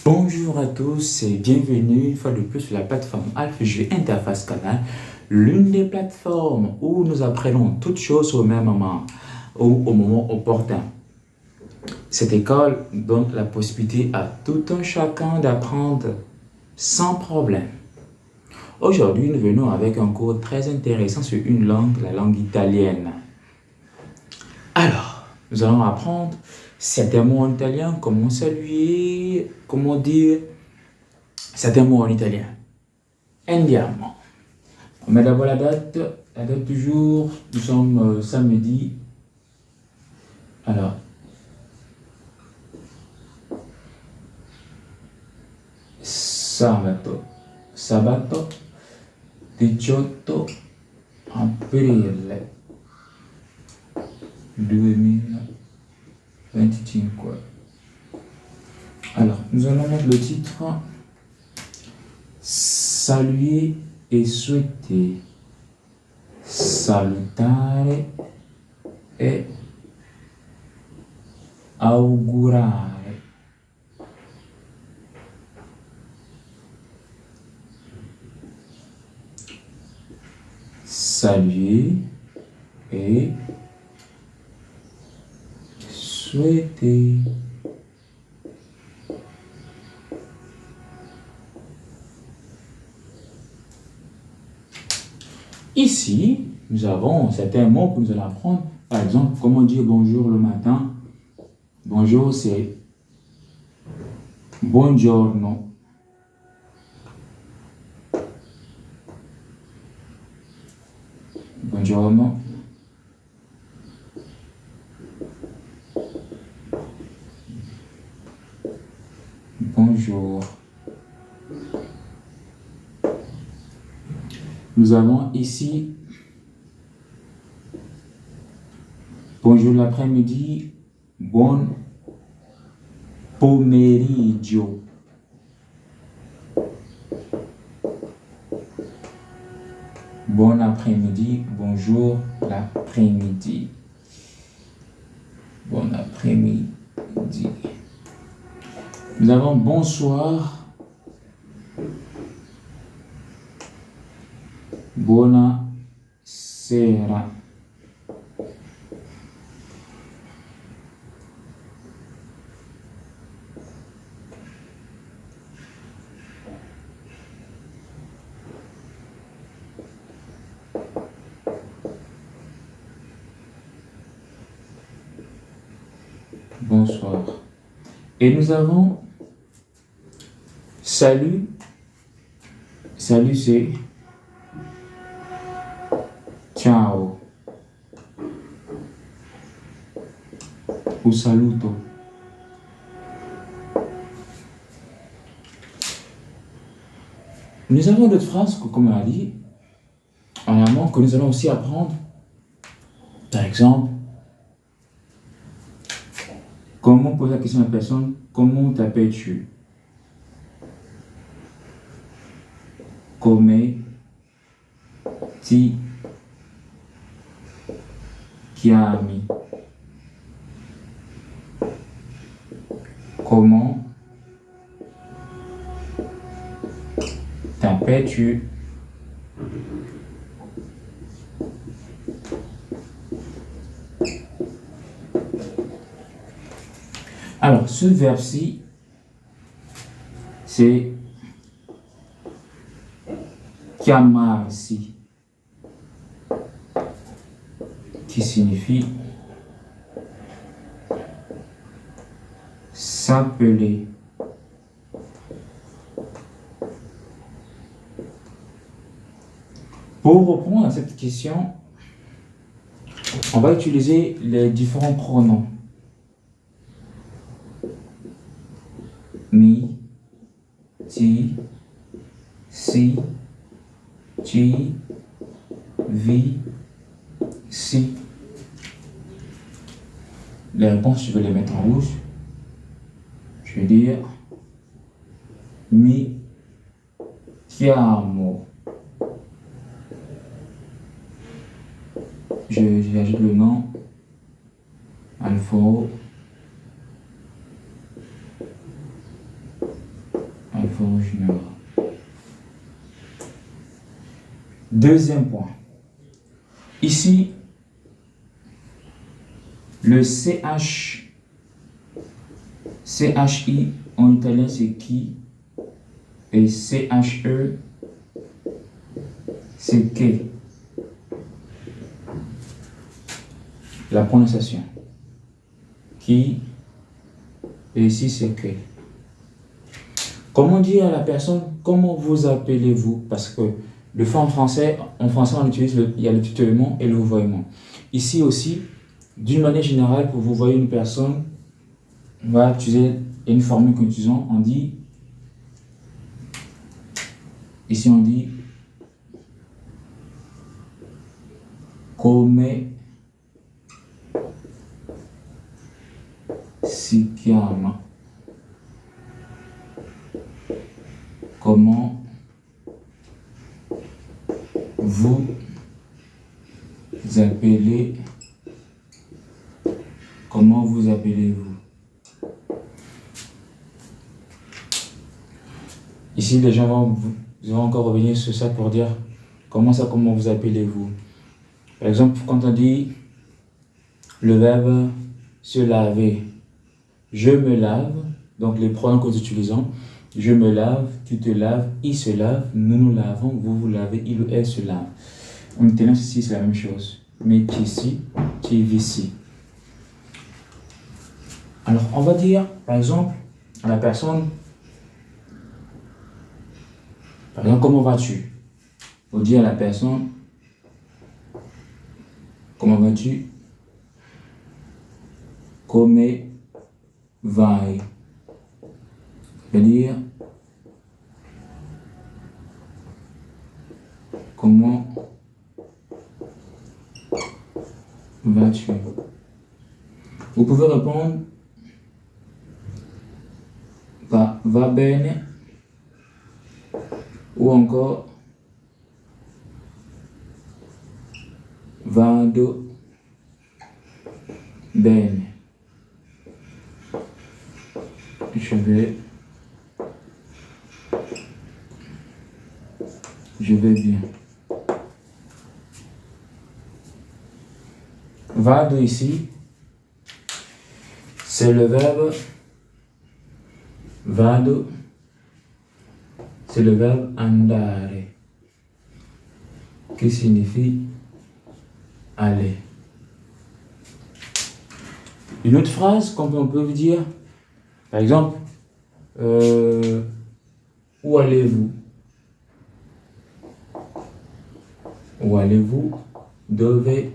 Bonjour à tous et bienvenue une fois de plus sur la plateforme AlphaG Interface Canal, l'une des plateformes où nous apprenons toutes choses au même moment ou au moment opportun. Cette école donne la possibilité à tout un chacun d'apprendre sans problème. Aujourd'hui, nous venons avec un cours très intéressant sur une langue, la langue italienne. Alors, nous allons apprendre certains mots en italien, comment saluer, comment dire certains mots en italien. Andiamo. On met d'abord la date du jour, nous sommes samedi. Alors, sabato 18 aprile 2025. Alors, nous allons mettre le titre saluer et souhaiter. Salutare e augurare. Saluer et souhaiter. Ici, nous avons certains mots que nous allons apprendre. Par exemple, comment dire bonjour le matin. Bonjour, c'est buongiorno. Buongiorno. Bonjour. Nous avons ici bonjour l'après-midi, buon pomeriggio. Bon après-midi, bonjour l'après-midi. Bon après-midi. Nous avons bonsoir. Buonasera. Bonsoir. Et nous avons salut. Salut, c'est ciao ou saluto. Nous avons d'autres phrases, comme on a dit, en allemand, que nous allons aussi apprendre. Par exemple, comment poser la question à la personne, comment t'appelles-tu? Come ti chiami? Comment t'appelles-tu? Alors, ce verbe-ci, c'est chiamarsi, qui signifie s'appeler. Pour répondre à cette question, on va utiliser les différents pronoms. Mi, ti, si, ci, vi, si. Les réponses, je vais les mettre en rouge. Je vais dire mi chiamo. J'ajoute le nom Alfo Forge Nord. Deuxième point. Ici, le CH, CHI en italien c'est qui et CHE c'est que. La prononciation. Qui et ici c'est que. Comment dire à la personne comment vous appelez-vous? Parce que de fois en français on utilise il y a le tutoiement et le vouvoiement. Ici aussi, d'une manière générale, pour vous voyez une personne, on va utiliser une formule que nous utilisons, on dit, ici on dit, come si chiama. Comment vous appelez, comment vous appelez-vous? Ici, les gens vont encore revenir sur ça pour dire comment ça, comment vous appelez-vous. Par exemple, quand on dit le verbe se laver, je me lave, donc les pronoms que nous utilisons, je me lave, tu te laves, il se lave, nous nous lavons, vous vous lavez, il ou elle se lave. En italien, ici, c'est la même chose. Mais ici, tu ici. Alors, on va dire, par exemple, à la personne, par exemple, comment vas-tu? On dit à la personne, comment vas-tu? Come vai? C'est-à-dire, comment vas-tu? Vous pouvez répondre par va bene ou encore vado bene. Je vais bien. Vado ici, c'est le verbe vado, c'est le verbe andare, qui signifie aller. Une autre phrase qu'on peut vous dire, par exemple, où allez-vous? Où allez-vous? Dove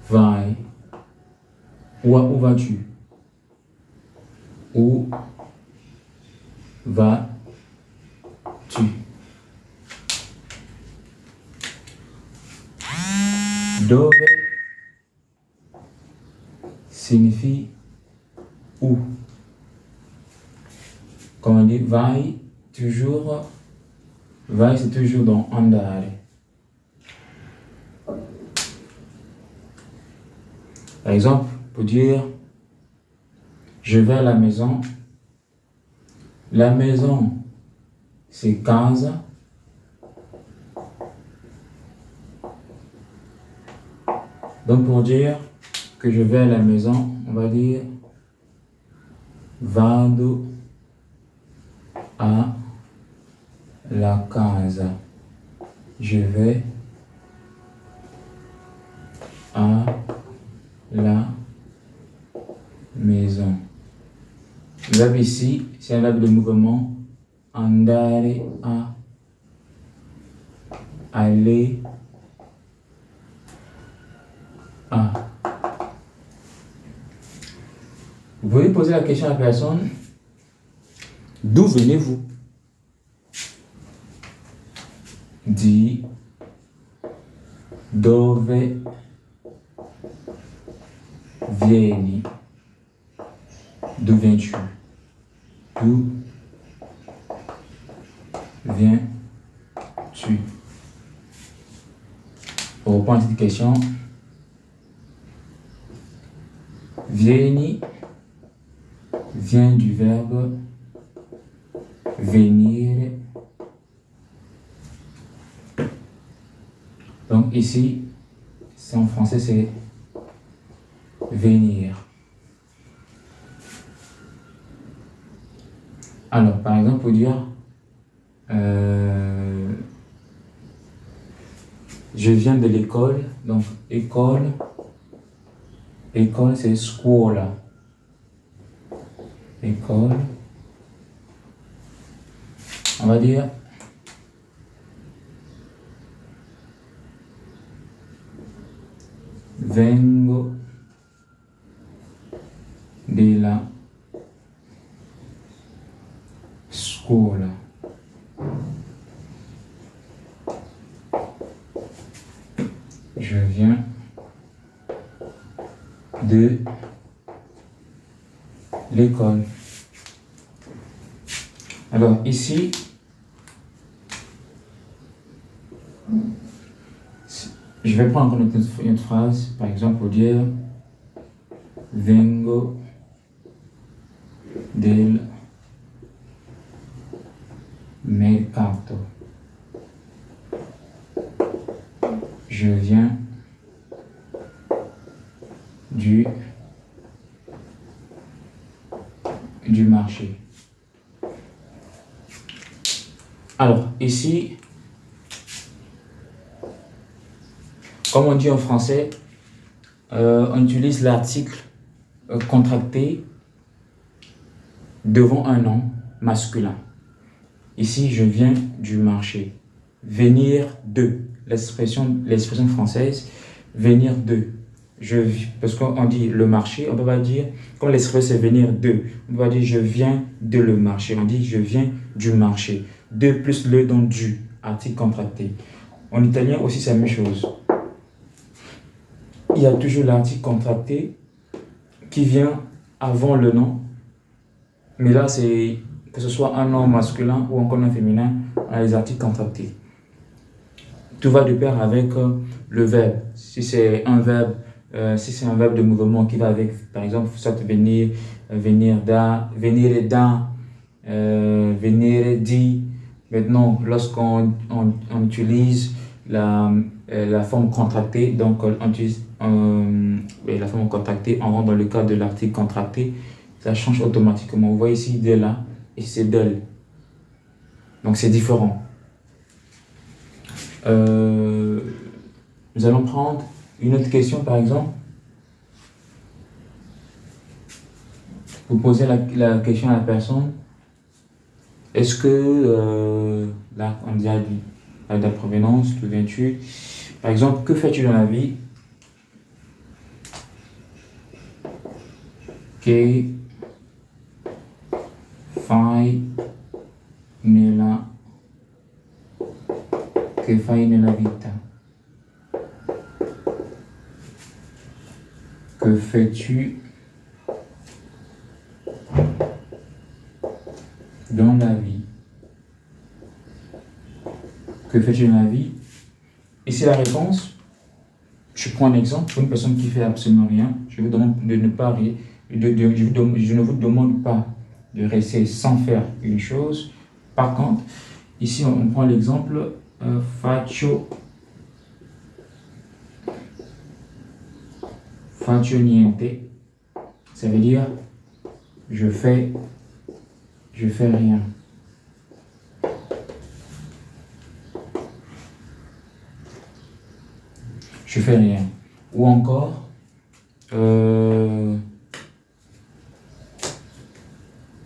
vai? Où vas-tu? Où vas-tu? Dove signifie où. Comme on dit, vai, toujours, vai c'est toujours dans andare. Par exemple, pour dire, je vais à la maison c'est casa. Donc pour dire que je vais à la maison, on va dire vado a la casa. Je vais à la maison. Le verbe ici, c'est un verbe de mouvement. Andare a, aller à. Vous pouvez poser la question à la personne, d'où venez-vous? Di dove vieni? D'où viens-tu? D'où viens-tu? Pour répondre à cette question, vieni vient du verbe venir. Donc ici, c'est en français, c'est venir. Alors, par exemple, pour dire je viens de l'école, donc école c'est scuola. École, on va dire vengo della scuola. Je viens de l'école. Alors ici, je vais prendre une phrase, par exemple, pour dire vengo del mercato. Je viens du marché. Alors, ici, comme on dit en français, on utilise l'article contracté devant un nom masculin. Ici, je viens du marché. Venir de, l'expression française, venir de. Parce qu'on dit le marché, on ne peut pas dire, comme l'expression c'est venir de, on ne peut pas dire je viens de le marché, on dit je viens du marché. De plus le, donc du, article contracté. En italien aussi c'est la même chose. Il y a toujours l'article contracté qui vient avant le nom, mais là c'est que ce soit un nom masculin ou encore un féminin, on a les articles contractés. Tout va de pair avec le verbe. Si c'est un verbe de mouvement qui va avec, par exemple, soit venir, venir d'un, venir d'un, venir dit. Maintenant, lorsqu'on utilise la forme contractée, donc on utilise la forme contractée, on rentre dans le cadre de l'article contracté, ça change automatiquement. Vous voyez ici, de là, et c'est d'elle. Donc c'est différent. Nous allons prendre une autre question, par exemple. Vous posez la question à la personne. Est-ce que, là, on dit à la provenance, que viens-tu? Par exemple, que fais-tu dans la vie? Que fai nella vita? Que fais-tu dans la vie? Que fais-tu dans la vie? Ici la réponse, je prends un exemple pour une personne qui fait absolument rien. Je vous demande de ne pas rire. Je ne vous demande pas de rester sans faire une chose. Par contre, ici on prend l'exemple faccio niente. Ça veut dire je fais rien. Je fais rien. Ou encore,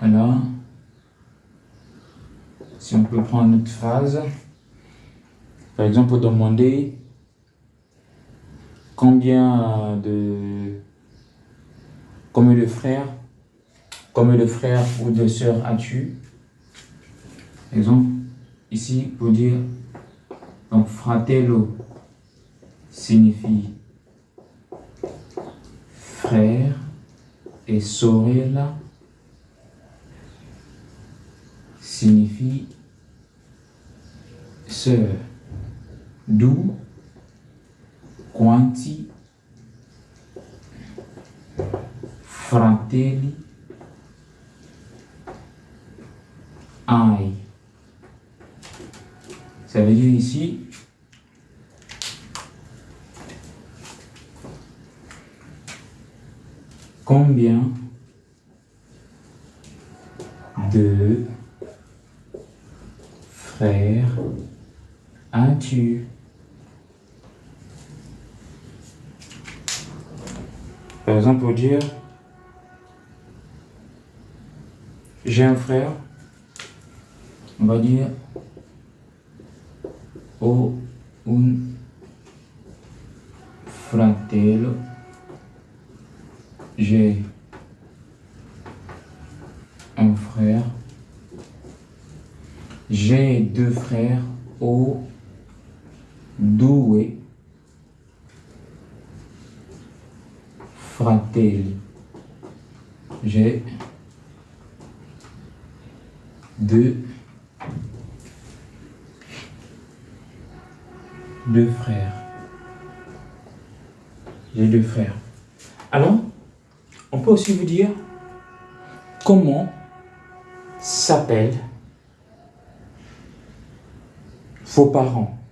voilà. Si on peut prendre une autre phrase, par exemple, demander combien de frères ou de sœurs as-tu? Exemple, ici, pour dire, donc fratello signifie frère et sorella signifie sœur. D'où quanti fratelli hai? Ça veut dire ici, combien de frères as-tu? Par exemple, pour dire, j'ai un frère, on va dire, ho un fratello, j'ai un frère, j'ai deux frères, ho due fratelli, j'ai deux frères. J'ai deux frères. Alors, on peut aussi vous dire comment s'appellent vos parents.